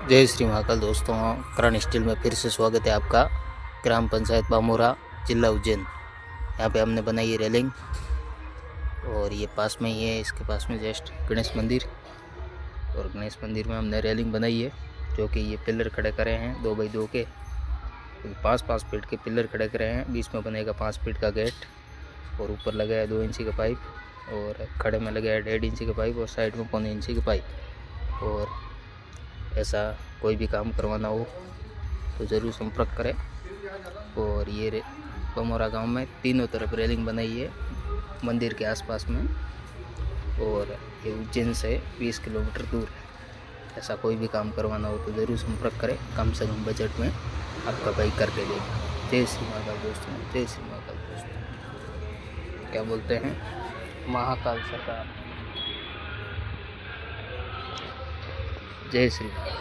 जय श्री महाकाल दोस्तों, करण स्टील में फिर से स्वागत है आपका। ग्राम पंचायत बामोरा, जिला उज्जैन। यहाँ पे हमने बनाई है रेलिंग और ये पास में ही है, इसके पास में जस्ट गणेश मंदिर। और गणेश मंदिर में हमने रेलिंग बनाई है, जो कि ये पिलर खड़े करे हैं 2 बाई 2 के। 5-5 फीट के पिलर खड़े करे हैं, बीच में बनेगा 5 फीट का गेट और ऊपर लगा है 2 इंची का पाइप और खड़े में लगा है 1.5 इंची का पाइप और साइड में 1.25 इंची का पाइप। और ऐसा कोई भी काम करवाना हो तो ज़रूर संपर्क करें। और ये बामोरा गांव में तीनों तरफ रेलिंग बनाई है मंदिर के आसपास में, और ये उज्जैन से 20 किलोमीटर दूर है। ऐसा कोई भी काम करवाना हो तो ज़रूर संपर्क करें, कम से कम बजट में आपका भाई करके देगा। जय श्री महाकाल दोस्तों, जय श्री महाकाल दोस्तों। क्या बोलते हैं, महाकाल सरकार। जय श्री महाकाल।